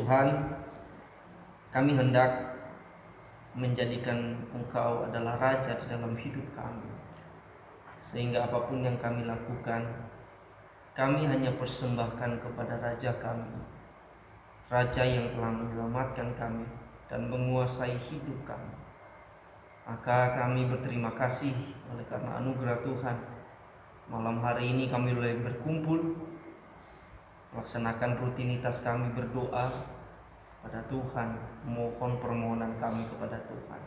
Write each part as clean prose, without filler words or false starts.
Tuhan, kami hendak menjadikan Engkau adalah Raja di dalam hidup kami. Sehingga apapun yang kami lakukan, kami hanya persembahkan kepada Raja kami, Raja yang telah menyelamatkan kami dan menguasai hidup kami. Maka kami berterima kasih oleh karena anugerah Tuhan. Malam hari ini kami boleh berkumpul, melaksanakan rutinitas kami berdoa pada Tuhan, mohon permohonan kami kepada Tuhan.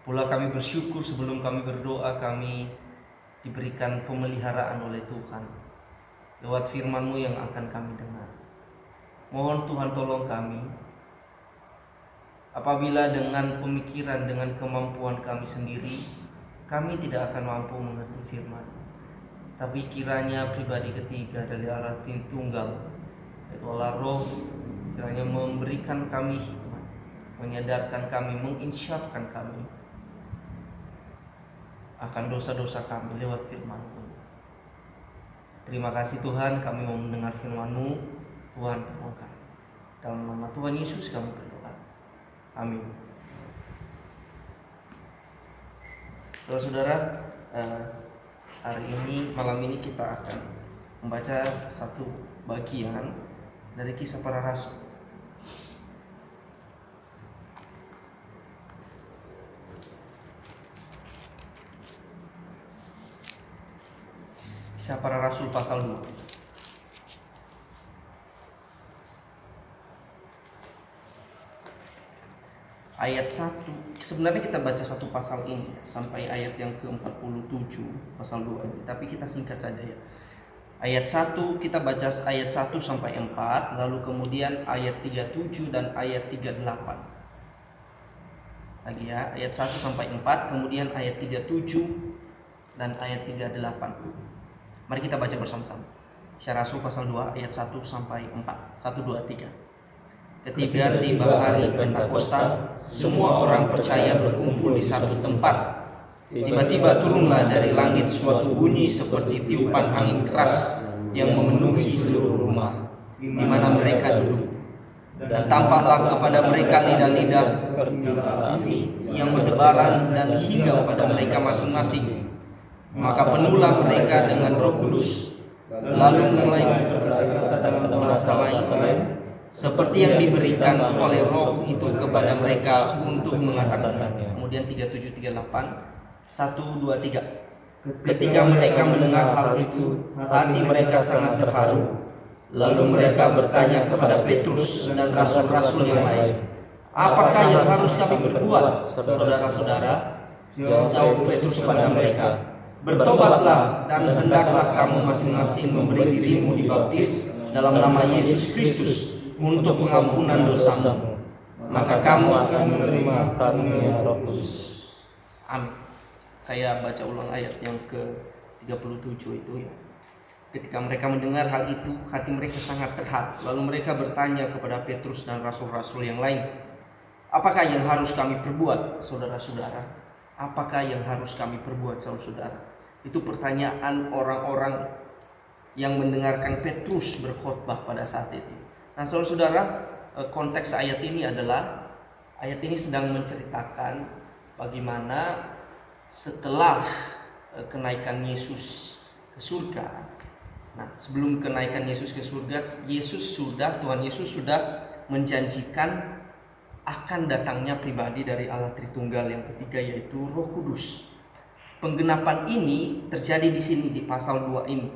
Pula kami bersyukur sebelum kami berdoa, kami diberikan pemeliharaan oleh Tuhan lewat firman-Mu yang akan kami dengar. Mohon Tuhan tolong kami, apabila dengan pemikiran, dengan kemampuan kami sendiri, kami tidak akan mampu mengerti firman. Tapi kiranya pribadi ketiga dari Allah Tritunggal, yaitu Allah Roh, kiranya memberikan kami hikmat, menyadarkan kami, menginsyafkan kami akan dosa-dosa kami lewat firman-Mu. Terima kasih Tuhan, kami mau mendengar firman-Mu. Tuhan tolong kami. Dalam nama Tuhan Yesus kami berdoa. Amin. Saudara-saudara, hari ini, malam ini kita akan membaca satu bagian dari Kisah Para Rasul. Kisah Para Rasul pasal 2. Ayat 1. Sebenarnya kita baca satu pasal ini sampai ayat yang ke-47 pasal 2 ini, tapi kita singkat saja ya. Ayat 1 kita baca ayat 1 sampai 4, lalu kemudian ayat 37 dan ayat 38. Lagi ya, ayat 1 sampai 4, kemudian ayat 37 dan ayat 38. Mari kita baca bersama-sama. Kisah Rasul pasal 2 ayat 1 sampai 4. 1 2 3. Ketika tiba hari Pentakosta, semua orang percaya berkumpul di satu tempat. Tiba-tiba turunlah dari langit suatu bunyi seperti tiupan angin keras yang memenuhi seluruh rumah di mana mereka duduk. Dan tampaklah kepada mereka lidah-lidah api yang bertebaran dan hinggap pada mereka masing-masing. Maka penuhlah mereka dengan Roh Kudus, lalu mulai berkata dalam bahasa lain seperti yang diberikan oleh Roh itu kepada mereka untuk mengatakannya. Kemudian 3738 1 2 3. Ketika mereka mendengar hal itu, hati mereka sangat terharu. Lalu mereka bertanya kepada Petrus dan rasul-rasul yang lain, "Apakah yang harus kami perbuat, saudara-saudara?" Jawab Petrus kepada mereka, "Bertobatlah dan hendaklah kamu masing-masing memberi dirimu dibaptis dalam nama Yesus Kristus untuk pengampunan dosamu. Maka kamu akan menerima karunia Roh Kudus." Amin. Saya baca ulang ayat yang ke-37 itu ya. Ketika mereka mendengar hal itu, hati mereka sangat terharu. Lalu mereka bertanya kepada Petrus dan rasul-rasul yang lain, "Apakah yang harus kami perbuat, saudara-saudara? Apakah yang harus kami perbuat, saudara-saudara?" Itu pertanyaan orang-orang yang mendengarkan Petrus berkhotbah pada saat itu. Nah, saudara-saudara, konteks ayat ini adalah, ayat ini sedang menceritakan bagaimana setelah kenaikan Yesus ke surga. Nah, sebelum kenaikan Yesus ke surga, Tuhan Yesus sudah menjanjikan akan datangnya pribadi dari Allah Tritunggal yang ketiga, yaitu Roh Kudus. Penggenapan ini terjadi di sini di pasal 2 ini.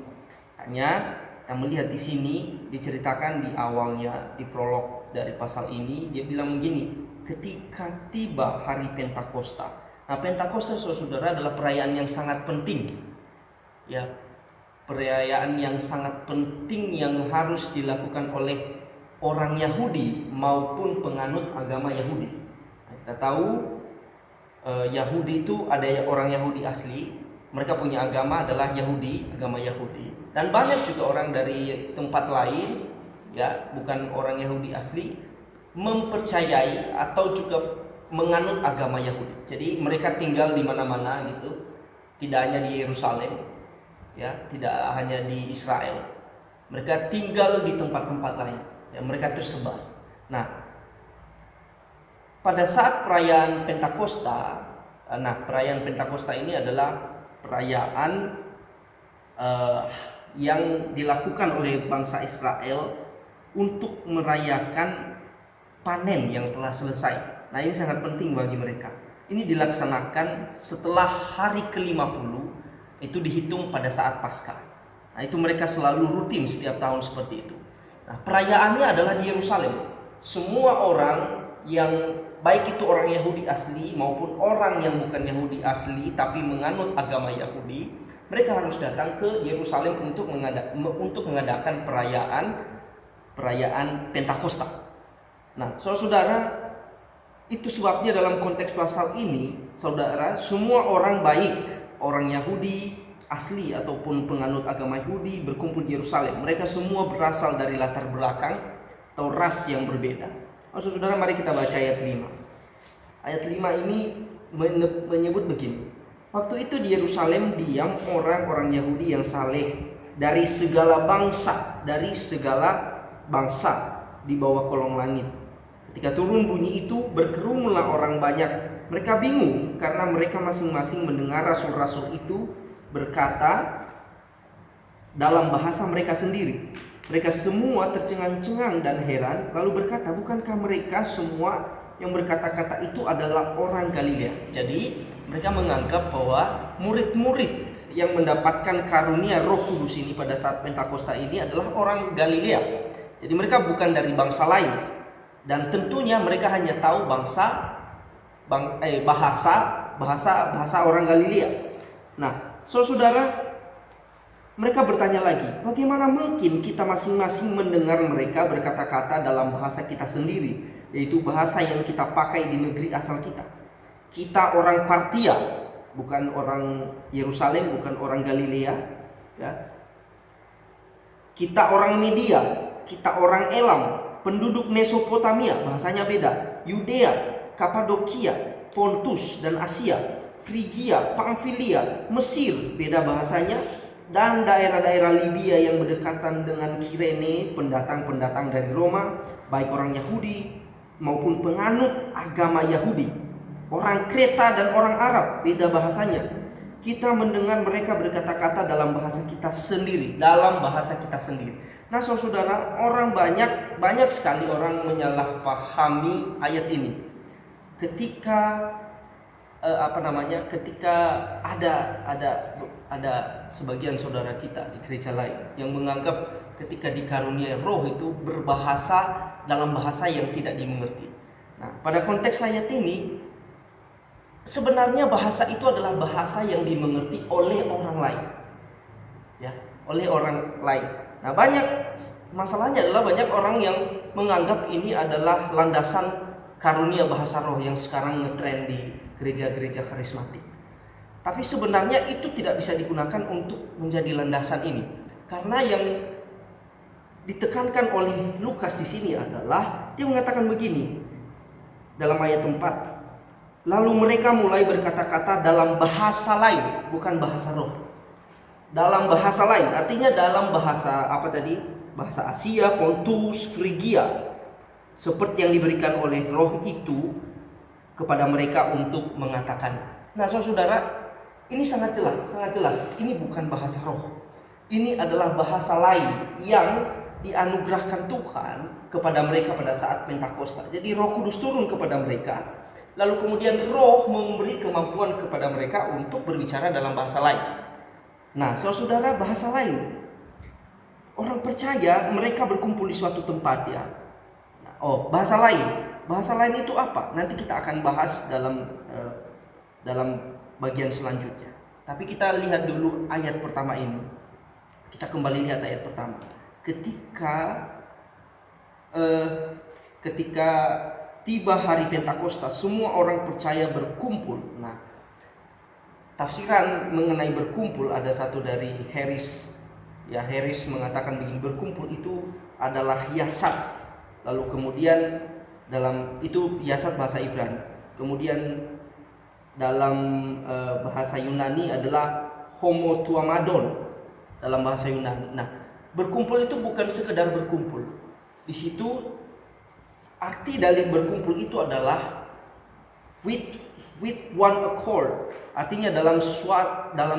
Hanya kita melihat di sini diceritakan di awalnya, di prolog dari pasal ini, dia bilang begini, ketika tiba hari Pentakosta. Nah, Pentakosta, saudara, adalah perayaan yang sangat penting. Ya, perayaan yang sangat penting yang harus dilakukan oleh orang Yahudi maupun penganut agama Yahudi. Nah, kita tahu Yahudi itu ada orang Yahudi asli, mereka punya agama adalah Yahudi, agama Yahudi. Dan banyak juga orang dari tempat lain, ya, bukan orang Yahudi asli, mempercayai atau juga menganut agama Yahudi. Jadi mereka tinggal di mana-mana gitu, tidak hanya di Yerusalem, ya, tidak hanya di Israel. Mereka tinggal di tempat-tempat lain, ya, mereka tersebar. Nah, pada saat perayaan Pentakosta, perayaan Pentakosta ini adalah perayaan yang dilakukan oleh bangsa Israel untuk merayakan panen yang telah selesai. Nah, ini sangat penting bagi mereka. Ini dilaksanakan setelah hari ke-50, itu dihitung pada saat Paskah. Nah, itu mereka selalu rutin setiap tahun seperti itu. Nah, perayaannya adalah di Yerusalem. Semua orang yang baik itu orang Yahudi asli maupun orang yang bukan Yahudi asli tapi menganut agama Yahudi, mereka harus datang ke Yerusalem untuk mengadakan perayaan Pentakosta. Nah, saudara-saudara, itu sebabnya dalam konteks pasal ini, saudara, semua orang baik, orang Yahudi asli ataupun penganut agama Yahudi berkumpul di Yerusalem. Mereka semua berasal dari latar belakang atau ras yang berbeda. Saudara, mari kita baca ayat 5. Ayat 5 ini menyebut begini. Waktu itu di Yerusalem diam orang-orang Yahudi yang saleh dari segala bangsa di bawah kolong langit. Ketika turun bunyi itu, berkerumunlah orang banyak. Mereka bingung karena mereka masing-masing mendengar rasul-rasul itu berkata dalam bahasa mereka sendiri. Mereka semua tercengang-cengang dan heran, lalu berkata, bukankah mereka semua yang berkata-kata itu adalah orang Galilea? Jadi mereka menganggap bahwa murid-murid yang mendapatkan karunia Roh Kudus ini pada saat Pentakosta ini adalah orang Galilea. Jadi mereka bukan dari bangsa lain. Dan tentunya mereka hanya tahu bahasa orang Galilea. Nah, saudara, mereka bertanya lagi, bagaimana mungkin kita masing-masing mendengar mereka berkata-kata dalam bahasa kita sendiri, yaitu bahasa yang kita pakai di negeri asal kita. Kita orang Partia, bukan orang Yerusalem, bukan orang Galilea, ya. Kita orang Media, kita orang Elam, penduduk Mesopotamia, bahasanya beda. Yudea, Kapadokia, Pontus dan Asia, Frigia, Pamfilia, Mesir, beda bahasanya, dan daerah-daerah Libya yang berdekatan dengan Kirene, pendatang-pendatang dari Roma, baik orang Yahudi maupun penganut agama Yahudi. Orang Kreta dan orang Arab, beda bahasanya. Kita mendengar mereka berkata-kata dalam bahasa kita sendiri, Nah, saudara, orang banyak sekali orang menyalahpahami ayat ini. Ketika ketika ada sebagian saudara kita di gereja lain yang menganggap ketika dikaruniai Roh itu berbahasa dalam bahasa yang tidak dimengerti. Nah, pada konteks ayat ini sebenarnya bahasa itu adalah bahasa yang dimengerti oleh orang lain. Ya, oleh orang lain. Nah, masalahnya adalah banyak orang yang menganggap ini adalah landasan karunia bahasa roh yang sekarang ngetren di gereja-gereja karismatik. Tapi sebenarnya itu tidak bisa digunakan untuk menjadi landasan ini. Karena yang ditekankan oleh Lukas di sini adalah dia mengatakan begini dalam ayat 4. Lalu mereka mulai berkata-kata dalam bahasa lain, bukan bahasa roh. Dalam bahasa lain, artinya dalam bahasa bahasa Asia, Pontus, Frigia, seperti yang diberikan oleh Roh itu kepada mereka untuk mengatakan. Nah, saudara, ini sangat jelas. Ini bukan bahasa roh. Ini adalah bahasa lain yang dianugerahkan Tuhan kepada mereka pada saat Pentakosta. Jadi Roh Kudus turun kepada mereka, lalu kemudian Roh memberi kemampuan kepada mereka untuk berbicara dalam bahasa lain. Nah, saudara, bahasa lain. Orang percaya mereka berkumpul di suatu tempat, ya. Bahasa lain. Bahasa lain itu apa? Nanti kita akan bahas dalam bagian selanjutnya. Tapi kita lihat dulu ayat pertama ini. Kita kembali lihat ayat pertama. Ketika tiba hari Pentakosta, semua orang percaya berkumpul. Nah, tafsiran mengenai berkumpul ada satu dari Harris. Ya, Harris mengatakan begini, berkumpul itu adalah yasat. Lalu kemudian dalam itu yasat bahasa Ibrani. Kemudian dalam bahasa Yunani adalah homotuamadon dalam bahasa Yunani. Nah, berkumpul itu bukan sekedar berkumpul. Di situ Arti dari berkumpul itu adalah with one accord. Artinya dalam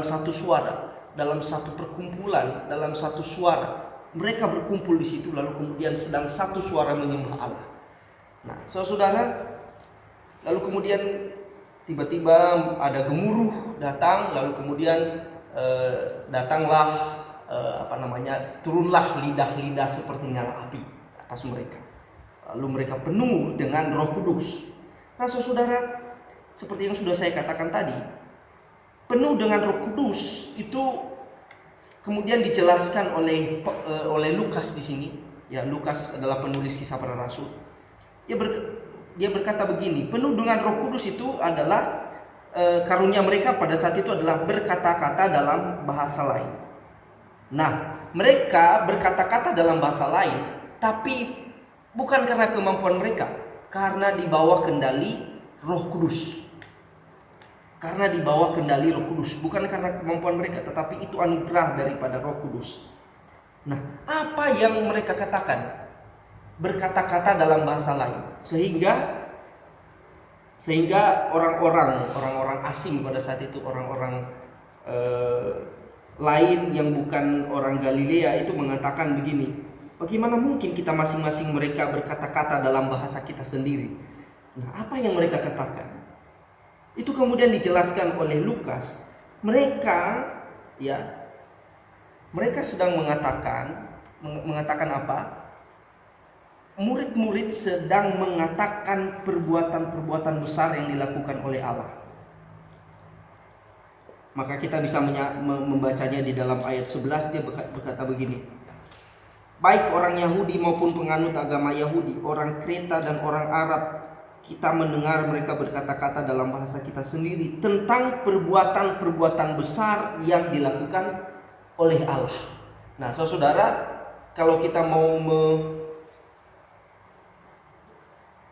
satu suara, dalam satu perkumpulan, dalam satu suara. Mereka berkumpul di situ lalu kemudian sedang satu suara menyembah Allah. Nah, saudara, lalu kemudian tiba-tiba ada gemuruh datang, lalu kemudian datanglah turunlah lidah-lidah seperti nyala api atas mereka. Lalu mereka penuh dengan Roh Kudus. Nah, saudara, seperti yang sudah saya katakan tadi, penuh dengan Roh Kudus itu kemudian dijelaskan oleh Lukas di sini. Ya, Lukas adalah penulis Kisah Para Rasul. Dia berkata begini, penuh dengan Roh Kudus itu adalah karunia mereka pada saat itu adalah berkata-kata dalam bahasa lain. Nah, mereka berkata-kata dalam bahasa lain, tapi bukan karena kemampuan mereka, karena di bawah kendali Roh Kudus. Karena di bawah kendali Roh Kudus, bukan karena kemampuan mereka, tetapi itu anugerah daripada Roh Kudus. Nah, apa yang mereka katakan? Berkata-kata dalam bahasa lain, sehingga orang-orang asing pada saat itu, orang-orang lain yang bukan orang Galilea itu mengatakan begini, bagaimana mungkin kita masing-masing mereka berkata-kata dalam bahasa kita sendiri? Nah, apa yang mereka katakan? Itu kemudian dijelaskan oleh Lukas. Mereka sedang mengatakan apa? Murid-murid sedang mengatakan perbuatan-perbuatan besar yang dilakukan oleh Allah. Maka kita bisa membacanya di dalam ayat 11. Dia berkata begini, baik orang Yahudi maupun penganut agama Yahudi, orang Kreta dan orang Arab, kita mendengar mereka berkata-kata dalam bahasa kita sendiri tentang perbuatan-perbuatan besar yang dilakukan oleh Allah. Nah, saudara, kalau kita mau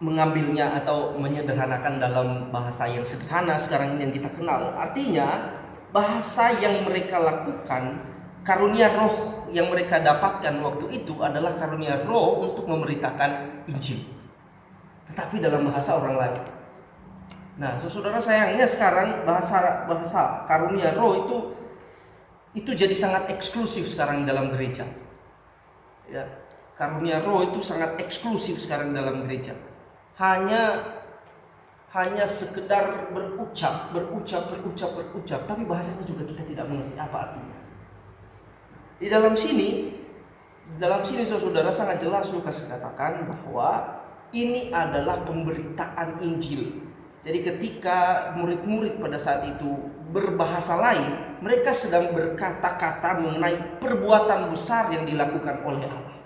mengambilnya atau menyederhanakan dalam bahasa yang sederhana sekarang ini yang kita kenal, artinya bahasa yang mereka lakukan, karunia roh yang mereka dapatkan waktu itu adalah karunia roh untuk memberitakan Injil, tetapi dalam bahasa orang lain. Nah, saudara, sayangnya sekarang bahasa karunia roh itu jadi sangat eksklusif sekarang dalam gereja. Ya, karunia roh itu sangat eksklusif sekarang dalam gereja. Hanya sekedar berucap, tapi bahasanya juga kita tidak mengerti apa artinya. Di dalam sini saudara, sangat jelas Lukas katakan bahwa ini adalah pemberitaan Injil. Jadi ketika murid-murid pada saat itu berbahasa lain, mereka sedang berkata-kata mengenai perbuatan besar yang dilakukan oleh Allah.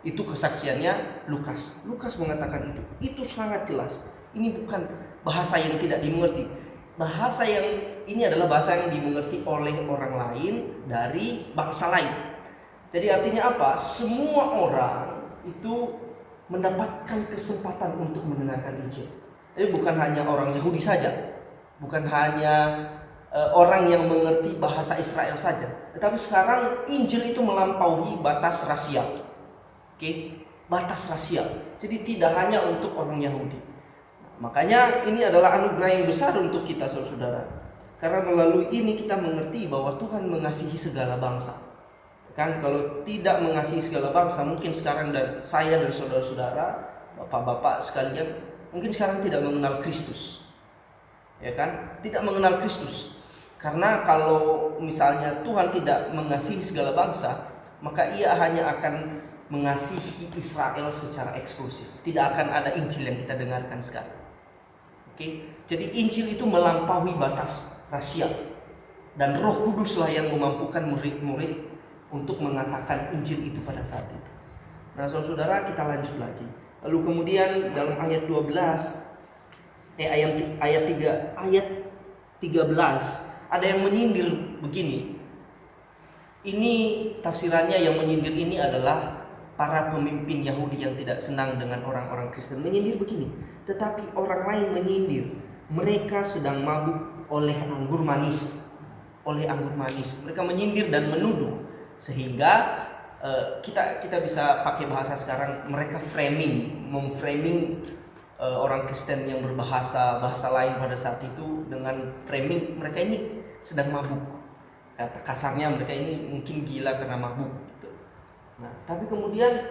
Itu kesaksiannya Lukas. Lukas mengatakan itu sangat jelas. Ini bukan bahasa yang tidak dimengerti. Bahasa yang ini adalah bahasa yang dimengerti oleh orang lain dari bangsa lain. Jadi artinya apa? Semua orang itu mendapatkan kesempatan untuk mendengarkan Injil. Jadi bukan hanya orang Yahudi saja, bukan hanya orang yang mengerti bahasa Israel saja, tetapi sekarang Injil itu melampaui batas rasial. Batas rasial. Jadi tidak hanya untuk orang Yahudi. Makanya ini adalah anugerah yang besar untuk kita, saudara. Karena melalui ini kita mengerti bahwa Tuhan mengasihi segala bangsa. Kan kalau tidak mengasihi segala bangsa, mungkin sekarang saya dan saudara-saudara, bapak-bapak sekalian, mungkin sekarang tidak mengenal Kristus. Ya kan? Tidak mengenal Kristus. Karena kalau misalnya Tuhan tidak mengasihi segala bangsa, maka ia hanya akan mengasihi Israel secara eksklusif. Tidak akan ada Injil yang kita dengarkan sekarang. Jadi Injil itu melampaui batas rasial, dan Roh Kuduslah yang memampukan murid-murid untuk mengatakan Injil itu pada saat itu. Nah, saudara, kita lanjut lagi. Lalu kemudian dalam ayat 13 ada yang menyindir begini. Ini tafsirannya, yang menyindir ini adalah para pemimpin Yahudi yang tidak senang dengan orang-orang Kristen. Menyindir begini, tetapi orang lain menyindir, mereka sedang mabuk oleh anggur manis. Mereka menyindir dan menuduh, sehingga kita bisa pakai bahasa sekarang, mereka memframing orang Kristen yang berbahasa bahasa lain pada saat itu dengan framing mereka ini sedang mabuk. Kata kasarnya mereka ini mungkin gila karena mabuk gitu. Nah, tapi kemudian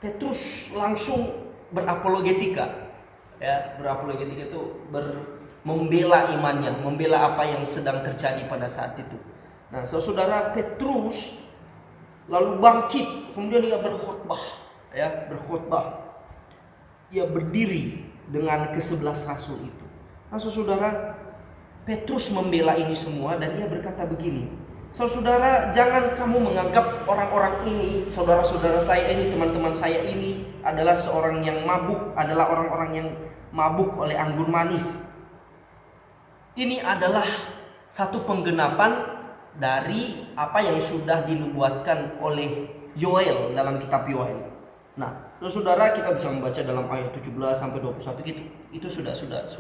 Petrus langsung berapologetika. Ya, berapologetika itu membela imannya, membela apa yang sedang terjadi pada saat itu. Nah, saudara, Petrus lalu bangkit, kemudian dia berkhotbah, Dia berdiri dengan ke-11 rasul itu. Nah, saudara, Petrus membela ini semua dan dia berkata begini, saudara, jangan kamu menganggap orang-orang ini, saudara-saudara saya ini, teman-teman saya ini adalah seorang yang mabuk, adalah orang-orang yang mabuk oleh anggur manis. Ini adalah satu penggenapan dari apa yang sudah dinubuatkan oleh Yoel dalam kitab Yoel. Nah, saudara, kita bisa membaca dalam ayat 17 sampai 21 gitu. Itu sudah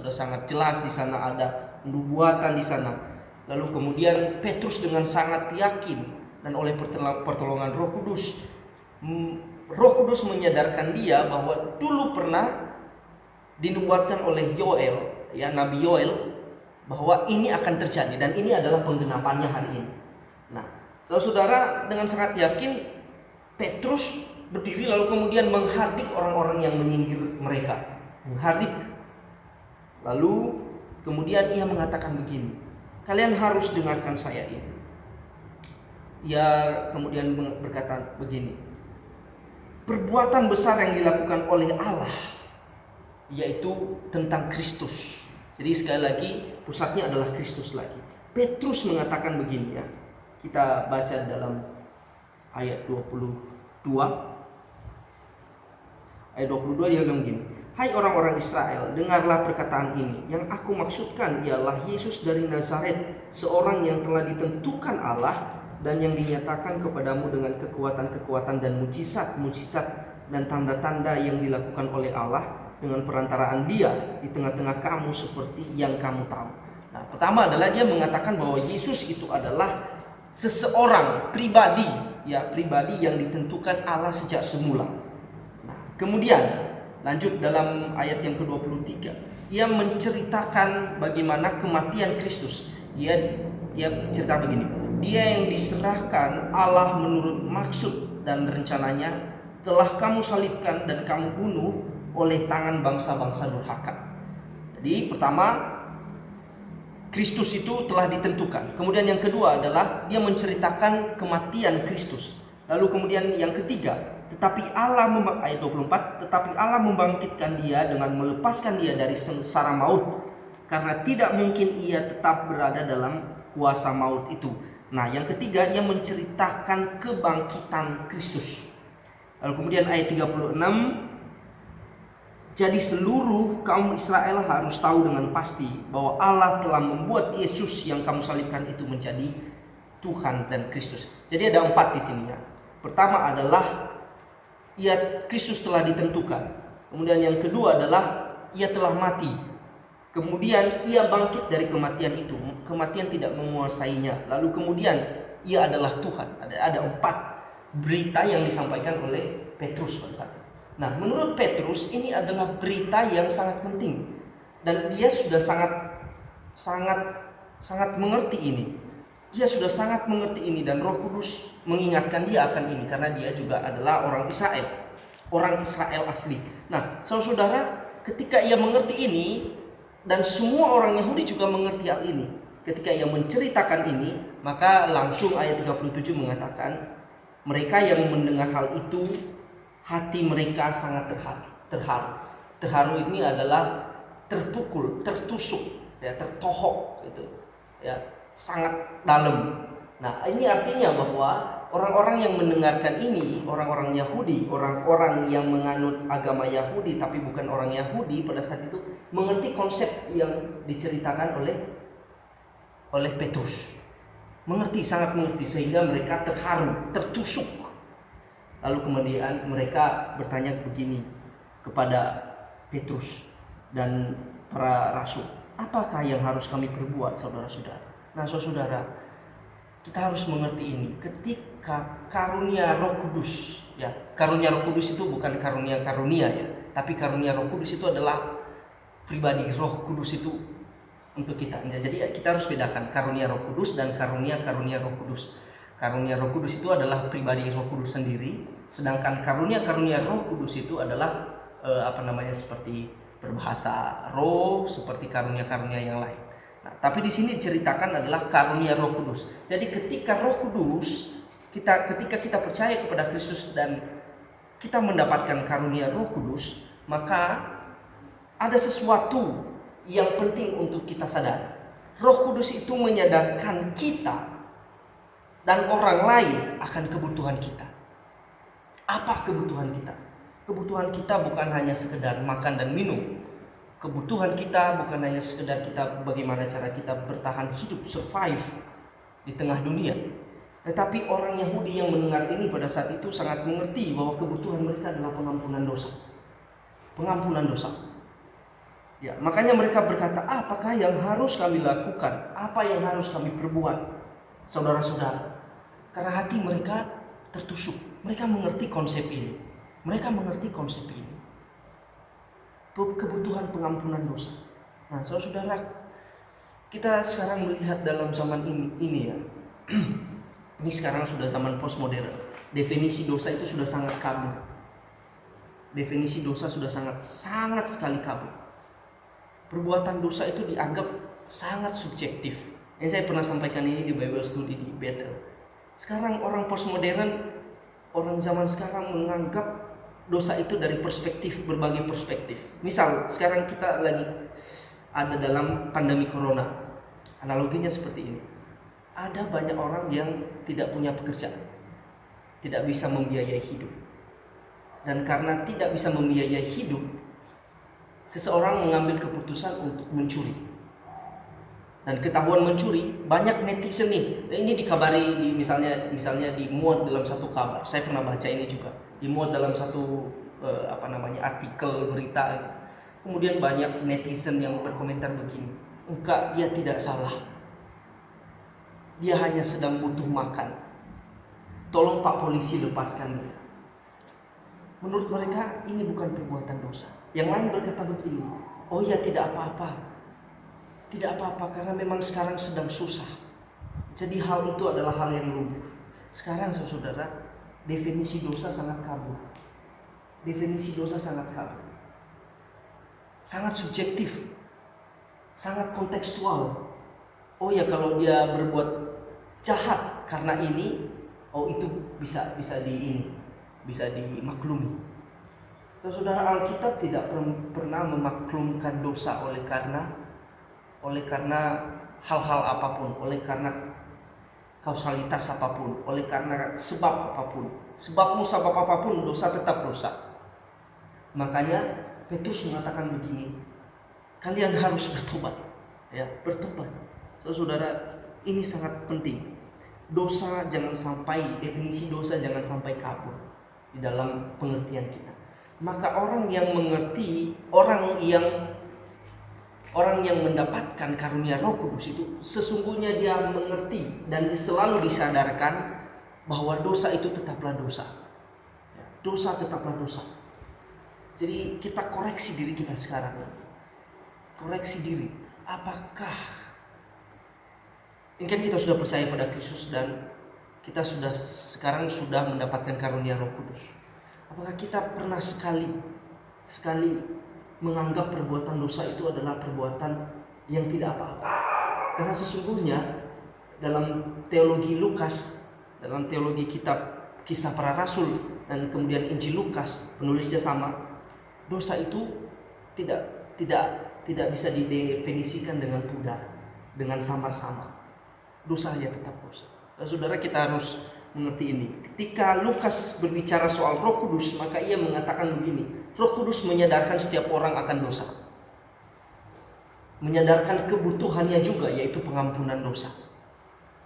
sangat jelas di sana ada nubuatan di sana. Lalu kemudian Petrus dengan sangat yakin dan oleh pertolongan Roh Kudus menyadarkan dia bahwa dulu pernah dinubuatkan oleh Yoel, Nabi Yoel, bahwa ini akan terjadi dan ini adalah penggenapannya hari ini. Nah, saudara, dengan sangat yakin Petrus berdiri lalu kemudian menghardik orang-orang yang menyindir mereka. Menghardik. Lalu kemudian ia mengatakan begini, kalian harus dengarkan saya ini. Ia kemudian berkata begini, perbuatan besar yang dilakukan oleh Allah, yaitu tentang Kristus. Jadi sekali lagi pusatnya adalah Kristus lagi. Petrus mengatakan begini ya. Kita baca dalam ayat 22. Ayat 22 dia bilang begini, hai orang-orang Israel, dengarlah perkataan ini. Yang aku maksudkan ialah Yesus dari Nazaret, seorang yang telah ditentukan Allah dan yang dinyatakan kepadamu dengan kekuatan-kekuatan dan mujizat-mujizat dan tanda-tanda yang dilakukan oleh Allah dengan perantaraan Dia di tengah-tengah kamu seperti yang kamu tahu. Nah, pertama adalah dia mengatakan bahwa Yesus itu adalah seseorang pribadi yang ditentukan Allah sejak semula. Kemudian lanjut dalam ayat yang ke-23, ia menceritakan bagaimana kematian Kristus. Ia cerita begini, dia yang diserahkan Allah menurut maksud dan rencananya telah kamu salibkan dan kamu bunuh oleh tangan bangsa-bangsa durhaka. Jadi pertama, Kristus itu telah ditentukan. Kemudian yang kedua adalah dia menceritakan kematian Kristus. Lalu kemudian yang ketiga, ayat 24, tetapi Allah membangkitkan dia dengan melepaskan dia dari sengsara maut, karena tidak mungkin ia tetap berada dalam kuasa maut itu. Nah, yang ketiga, ia menceritakan kebangkitan Kristus. Lalu kemudian ayat 36, jadi seluruh kaum Israel harus tahu dengan pasti bahwa Allah telah membuat Yesus yang kamu salibkan itu menjadi Tuhan dan Kristus. Jadi ada 4 di sini ya. Pertama adalah Kristus telah ditentukan. Kemudian yang kedua adalah ia telah mati. Kemudian ia bangkit dari kematian itu. Kematian tidak menguasainya. Lalu kemudian ia adalah Tuhan. Ada 4 berita yang disampaikan oleh Petrus pada saat itu. Nah, menurut Petrus ini adalah berita yang sangat penting dan dia sudah sangat mengerti ini. Dia sudah sangat mengerti ini dan Roh Kudus mengingatkan dia akan ini karena dia juga adalah orang Israel asli. Nah, saudara, ketika ia mengerti ini dan semua orang Yahudi juga mengerti hal ini, ketika ia menceritakan ini, maka langsung ayat 37 mengatakan mereka yang mendengar hal itu hati mereka sangat terharu. Terharu ini adalah terpukul, tertusuk, tertohok gitu. Ya, sangat dalam. Nah, ini artinya bahwa orang-orang yang mendengarkan ini, orang-orang Yahudi, orang-orang yang menganut agama Yahudi tapi bukan orang Yahudi pada saat itu mengerti konsep yang diceritakan oleh Petrus. Sangat mengerti sehingga mereka terharu, tertusuk. Lalu kemudian mereka bertanya begini kepada Petrus dan para rasul, apakah yang harus kami perbuat, saudara-saudara? Nah, saudara, kita harus mengerti ini. karunia Roh Kudus, ya. Karunia Roh Kudus itu bukan karunia ya, tapi karunia Roh Kudus itu adalah pribadi Roh Kudus itu untuk kita. Jadi kita harus bedakan karunia Roh Kudus dan karunia Roh Kudus. Karunia Roh Kudus itu adalah pribadi Roh Kudus sendiri, sedangkan karunia Roh Kudus itu adalah seperti berbahasa roh, seperti karunia yang lain. Nah, tapi di sini diceritakan adalah karunia Roh Kudus. Jadi ketika Roh Kudus, ketika kita percaya kepada Kristus dan kita mendapatkan karunia Roh Kudus, maka ada sesuatu yang penting untuk kita sadari. Roh Kudus itu menyadarkan kita dan orang lain akan kebutuhan kita. Apa kebutuhan kita? Kebutuhan kita bukan hanya sekedar makan dan minum. Kebutuhan kita bukan hanya sekedar kita bagaimana cara kita bertahan hidup, survive di tengah dunia. Tetapi orang Yahudi yang mendengar ini pada saat itu sangat mengerti bahwa kebutuhan mereka adalah pengampunan dosa. Pengampunan dosa. Ya, makanya mereka berkata, apakah yang harus kami lakukan? Apa yang harus kami perbuat? Saudara-saudara, karena hati mereka tertusuk. Mereka mengerti konsep ini. Kebutuhan pengampunan dosa. Nah, saudara, kita sekarang melihat dalam zaman ini ya. Ini sekarang sudah zaman postmodern. Definisi dosa itu sudah sangat kabur. Definisi dosa sudah sangat sekali kabur. Perbuatan dosa itu dianggap sangat subjektif. Yang saya pernah sampaikan ini di Bible Study di Bethel. Sekarang orang postmodern, orang zaman sekarang menganggap dosa itu dari berbagai perspektif. Misal sekarang kita lagi ada dalam pandemi corona. Analoginya seperti ini. Ada banyak orang yang tidak punya pekerjaan, tidak bisa membiayai hidup. Dan karena tidak bisa membiayai hidup, seseorang mengambil keputusan untuk mencuri. Dan ketahuan mencuri, banyak netizen nih. Ini dikabari misalnya dimuat dalam satu kabar. Saya pernah baca ini juga. Dimuat dalam satu artikel berita. Kemudian banyak netizen yang berkomentar begini, enggak, dia tidak salah. Dia hanya sedang butuh makan. Tolong Pak Polisi lepaskan dia. Menurut mereka ini bukan perbuatan dosa. Yang lain berkata begini, oh ya tidak apa-apa. Tidak apa-apa karena memang sekarang sedang susah. Jadi hal itu adalah hal yang lumrah. Sekarang saudara, definisi dosa sangat kabur. Sangat subjektif. Sangat kontekstual. Oh ya kalau dia berbuat jahat karena ini, oh itu bisa dimaklumi. Saudara, Alkitab tidak pernah memaklumkan dosa oleh karena hal-hal apapun, oleh karena kausalitas apapun, oleh karena sebab apapun. Sebab apapun, dosa tetap dosa. Makanya Petrus mengatakan begini, kalian harus bertobat. Ya, bertobat. Saudara, ini sangat penting. Definisi dosa jangan sampai kabur di dalam pengertian kita. Maka orang yang mengerti, orang yang mendapatkan karunia Roh Kudus itu sesungguhnya dia mengerti dan selalu disadarkan bahwa dosa itu tetaplah dosa. Dosa tetaplah dosa. Jadi kita koreksi diri kita sekarang. Koreksi diri. Apakah ini kan kita sudah percaya pada Kristus dan kita sekarang sudah mendapatkan karunia Roh Kudus. Apakah kita pernah sekali menganggap perbuatan dosa itu adalah perbuatan yang tidak apa-apa? Karena sesungguhnya dalam teologi Lukas, dalam teologi kitab Kisah Para Rasul dan kemudian Injil Lukas, penulisnya sama. Dosa itu tidak bisa didefinisikan dengan pudar, dengan samar-samar. Dosa saja tetap dosa. Saudara, kita harus mengerti ini. Ketika Lukas berbicara soal Roh Kudus, maka ia mengatakan begini, Roh Kudus menyadarkan setiap orang akan dosa. Menyadarkan kebutuhannya juga, yaitu pengampunan dosa.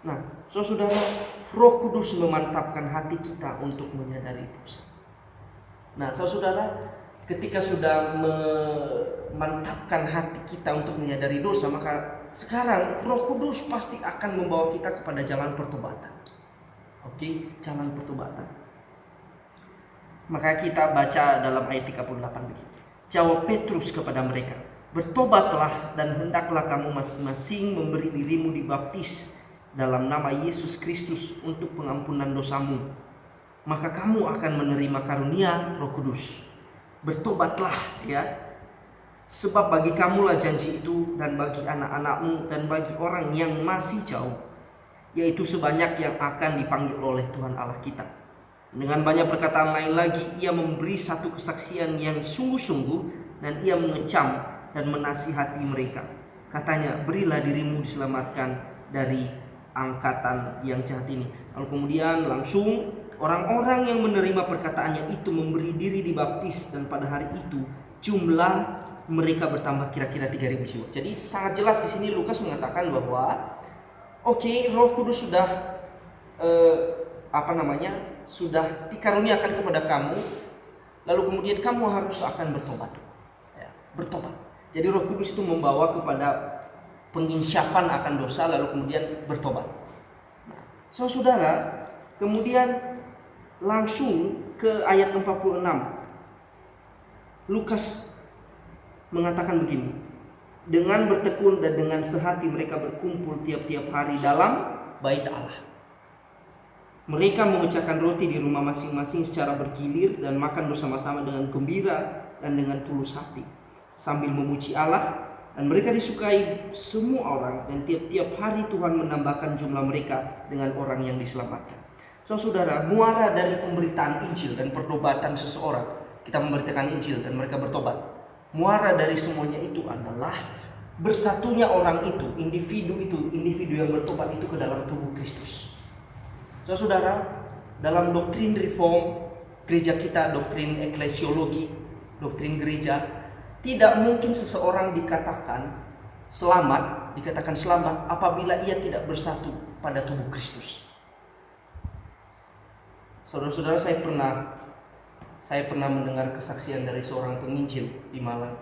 Nah, saudara, Roh Kudus memantapkan hati kita untuk menyadari dosa. Nah, saudara, ketika sudah memantapkan hati kita untuk menyadari dosa, maka sekarang Roh Kudus pasti akan membawa kita kepada jalan pertobatan. Oke, jalan pertobatan. Maka kita baca dalam ayat 38 begini. Jawab Petrus kepada mereka, bertobatlah dan hendaklah kamu masing-masing memberi dirimu dibaptis dalam nama Yesus Kristus untuk pengampunan dosamu. Maka kamu akan menerima karunia Roh Kudus. Bertobatlah ya. Sebab bagi kamulah janji itu, dan bagi anak-anakmu, dan bagi orang yang masih jauh, yaitu sebanyak yang akan dipanggil oleh Tuhan Allah kita. Dengan banyak perkataan lain lagi, ia memberi satu kesaksian yang sungguh-sungguh, dan ia mengecam dan menasihati mereka. Katanya, berilah dirimu diselamatkan dari angkatan yang jahat ini. Lalu kemudian langsung orang-orang yang menerima perkataannya itu memberi diri dibaptis, dan pada hari itu jumlah mereka bertambah kira-kira 3.000 jiwa. Jadi sangat jelas di sini Lukas mengatakan bahwa Roh Kudus sudah sudah dikaruniakan kepada kamu, lalu kemudian kamu harus akan bertobat. Ya, bertobat. Jadi Roh Kudus itu membawa kepada penginsyafan akan dosa, lalu kemudian bertobat. Nah, saudara, kemudian langsung ke ayat 46. Lukas mengatakan begini, dengan bertekun dan dengan sehati mereka berkumpul tiap-tiap hari dalam bait Allah. Mereka memecahkan roti di rumah masing-masing secara bergilir dan makan bersama-sama dengan gembira dan dengan tulus hati, sambil memuji Allah. Dan mereka disukai semua orang, dan tiap-tiap hari Tuhan menambahkan jumlah mereka dengan orang yang diselamatkan. Saudara, muara dari pemberitaan Injil dan pertobatan seseorang, kita memberitakan Injil dan mereka bertobat. Muara dari semuanya itu adalah bersatunya orang itu, individu yang bertobat itu ke dalam tubuh Kristus. Saudara, dalam doktrin reform gereja kita, doktrin eklesiologi, doktrin gereja, tidak mungkin seseorang dikatakan selamat apabila ia tidak bersatu pada tubuh Kristus. Saudara-saudara, saya pernah mendengar kesaksian dari seorang penginjil di Malang.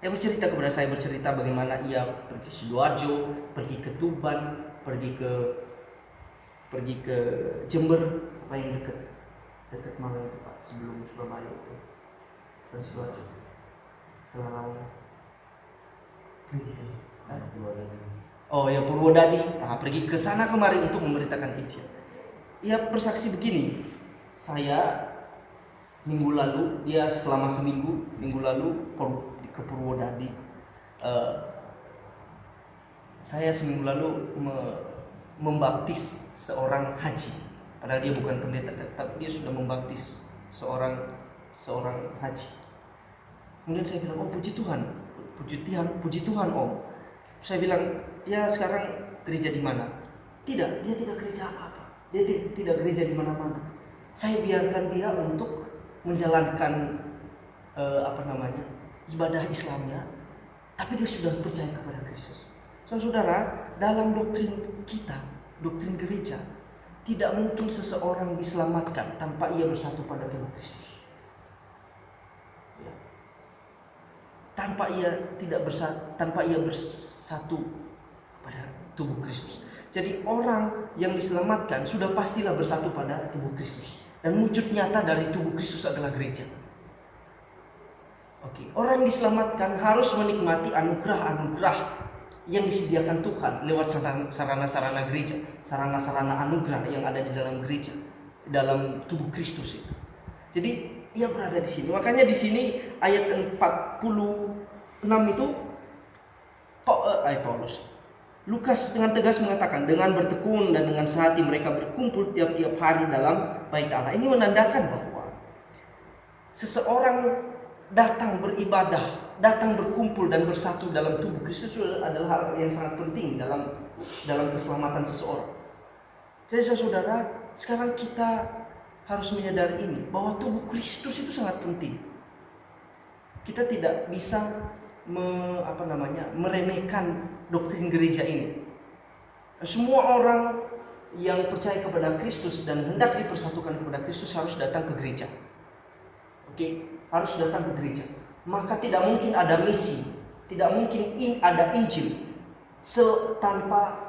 Dia bercerita bagaimana ia pergi ke Sidoarjo, pergi ke Tuban, pergi ke Jember, apa yang dekat Malang itu Pak, sebelum Surabaya itu, dan Sidoarjo. Setelah lalu Purwodadi. Pergi ke sana kemari untuk memberitakan Injil. Ia bersaksi begini, saya minggu lalu, dia selama minggu lalu ke Purwodadi. Saya seminggu lalu membaptis seorang haji. Padahal dia bukan pendeta, tapi dia sudah membaptis seorang haji. Kemudian saya bilang, puji Tuhan Om. Saya bilang, ya sekarang gereja di mana? Tidak, dia tidak gereja apa-apa. Dia tidak gereja di mana-mana. Saya biarkan dia untuk menjalankan ibadah Islamnya, tapi dia sudah percaya kepada Kristus. Saudara, dalam doktrin kita, doktrin gereja, tidak mungkin seseorang diselamatkan tanpa ia bersatu pada tubuh Kristus. Ya. Tanpa ia bersatu pada tubuh Kristus. Jadi orang yang diselamatkan sudah pastilah bersatu pada tubuh Kristus. Dan wujud nyata dari tubuh Kristus adalah gereja. Orang yang diselamatkan harus menikmati anugerah-anugerah yang disediakan Tuhan lewat sarana-sarana gereja, sarana-sarana anugerah yang ada di dalam gereja, dalam tubuh Kristus itu. Jadi ia berada di sini. Makanya di sini ayat 46 itu Paulus, Lukas dengan tegas mengatakan, dengan bertekun dan dengan sehati mereka berkumpul tiap-tiap hari dalam bait Allah. Ini menandakan bahwa seseorang datang beribadah, datang berkumpul dan bersatu dalam tubuh Kristus adalah hal yang sangat penting dalam keselamatan seseorang. Jadi saudara, sekarang kita harus menyadari ini, bahwa tubuh Kristus itu sangat penting. Kita tidak bisa meremehkan doktrin gereja ini. Semua orang yang percaya kepada Kristus dan hendak dipersatukan kepada Kristus harus datang ke gereja. Harus datang ke gereja. Maka tidak mungkin ada misi, tidak mungkin ada Injil tanpa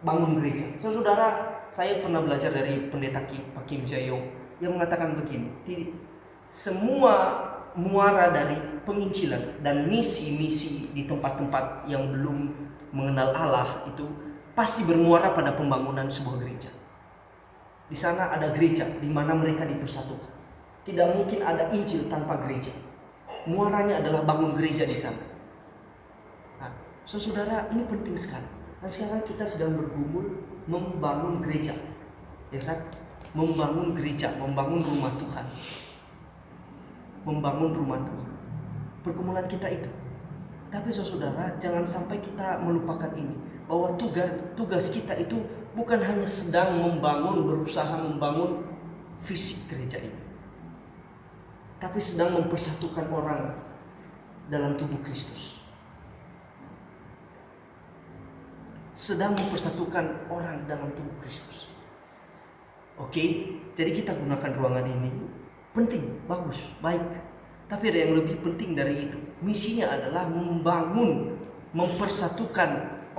bangun gereja. Saudara, saya pernah belajar dari pendeta Pak Kim Jae-yong yang mengatakan begini, semua muara dari penginjilan dan misi-misi di tempat-tempat yang belum mengenal Allah itu pasti bermuara pada pembangunan sebuah gereja. Di sana ada gereja di mana mereka dipersatukan. Tidak mungkin ada Injil tanpa gereja. Muaranya adalah bangun gereja di sana. Nah, saudara, ini penting sekali. Dan sekarang kita sedang bergumul membangun gereja, ya kan? Membangun gereja, membangun rumah Tuhan, membangun rumah Tuhan. Pergumulan kita itu. Tapi saudara, jangan sampai kita melupakan ini, bahwa tugas kita itu bukan hanya sedang berusaha membangun fisik gereja ini, tapi sedang mempersatukan orang dalam tubuh Kristus. Sedang mempersatukan orang dalam tubuh Kristus. Oke, jadi kita gunakan ruangan ini. Penting, bagus, baik. Tapi ada yang lebih penting dari itu. Misinya adalah mempersatukan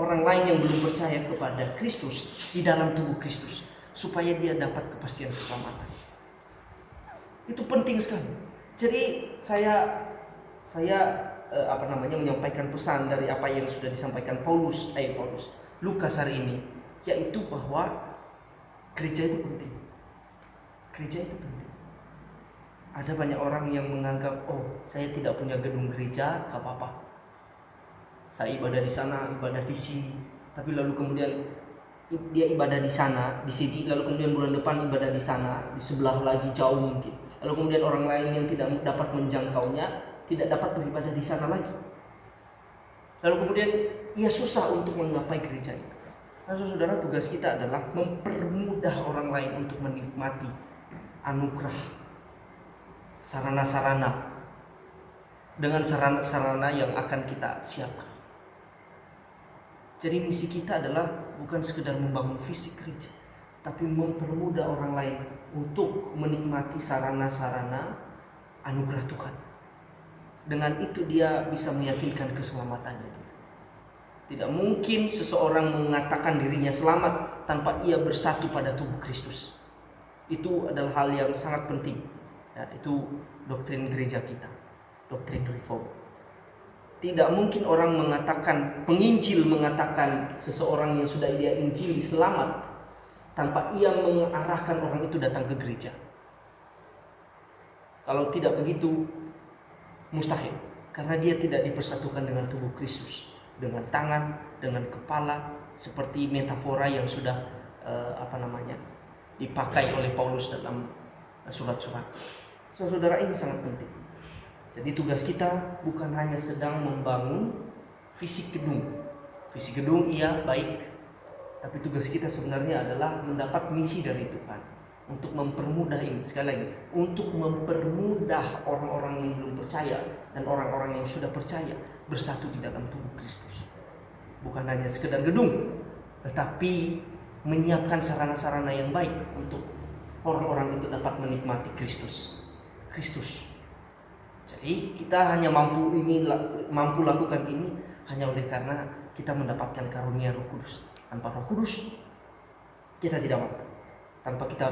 orang lain yang belum percaya kepada Kristus di dalam tubuh Kristus, supaya dia dapat kepastian keselamatan. Itu penting sekali. Jadi saya menyampaikan pesan dari apa yang sudah disampaikan Lukas hari ini, yaitu bahwa gereja itu penting. Gereja itu penting. Ada banyak orang yang menganggap, saya tidak punya gedung gereja, gak apa-apa. Saya ibadah di sana, ibadah di sini. Tapi lalu kemudian dia ibadah di sana, di sini, lalu kemudian bulan depan ibadah di sana, di sebelah lagi jauh mungkin. Lalu kemudian orang lain yang tidak dapat menjangkaunya tidak dapat beribadah di sana lagi. Lalu kemudian ia susah untuk menggapai gereja itu. Nah, saudara, tugas kita adalah mempermudah orang lain untuk menikmati anugerah, sarana-sarana, dengan sarana-sarana yang akan kita siapkan. Jadi misi kita adalah bukan sekedar membangun fisik gereja, tapi mempermudah orang lain untuk menikmati sarana-sarana anugerah Tuhan. Dengan itu dia bisa meyakinkan keselamatannya. Tidak mungkin seseorang mengatakan dirinya selamat tanpa ia bersatu pada tubuh Kristus. Itu adalah hal yang sangat penting. Ya, itu doktrin gereja kita, doktrin reform. Tidak mungkin orang mengatakan, penginjil mengatakan seseorang yang sudah dia injili selamat tanpa ia mengarahkan orang itu datang ke gereja. Kalau tidak begitu, mustahil, karena dia tidak dipersatukan dengan tubuh Kristus, dengan tangan, dengan kepala, seperti metafora yang sudah dipakai oleh Paulus dalam surat-surat. Saudara, ini sangat penting. Jadi tugas kita bukan hanya sedang membangun fisik gedung. Fisik gedung iya baik, tapi tugas kita sebenarnya adalah mendapat misi dari Tuhan untuk mempermudah ini. Sekali lagi, untuk mempermudah orang-orang yang belum percaya dan orang-orang yang sudah percaya bersatu di dalam tubuh Kristus. Bukan hanya sekedar gedung, tetapi menyiapkan sarana-sarana yang baik untuk orang-orang itu dapat menikmati Kristus. Jadi kita hanya mampu lakukan ini hanya oleh karena kita mendapatkan karunia Roh Kudus. Tanpa Roh Kudus kita tidak mampu. Tanpa kita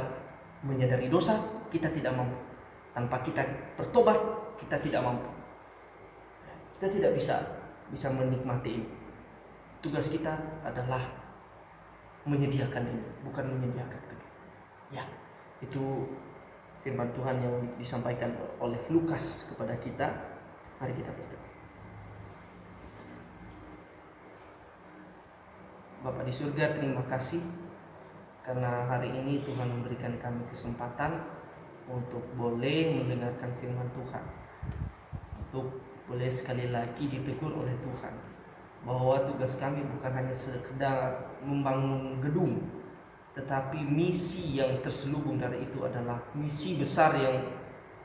menyadari dosa, kita tidak mampu. Tanpa kita bertobat, kita tidak mampu. Kita tidak bisa menikmati ini. Tugas kita adalah menyediakan ini, bukan menyediakan itu. Ya, itu firman Tuhan yang disampaikan oleh Lukas kepada kita. Mari kita berdoa. Bapa di surga, terima kasih karena hari ini Tuhan memberikan kami kesempatan untuk boleh mendengarkan firman Tuhan, untuk boleh sekali lagi ditegur oleh Tuhan bahwa tugas kami bukan hanya sekedar membangun gedung, tetapi misi yang terselubung dari itu adalah misi besar yang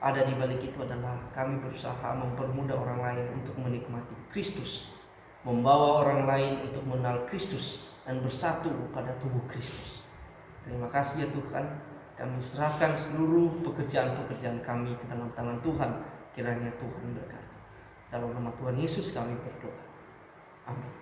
ada di balik itu adalah kami berusaha mempermudah orang lain untuk menikmati Kristus, membawa orang lain untuk mengenal Kristus dan bersatu pada tubuh Kristus. Terima kasih ya Tuhan, kami serahkan seluruh pekerjaan-pekerjaan kami ke dalam tangan Tuhan. Kiranya Tuhan berkati. Dalam nama Tuhan Yesus kami berdoa. Amin.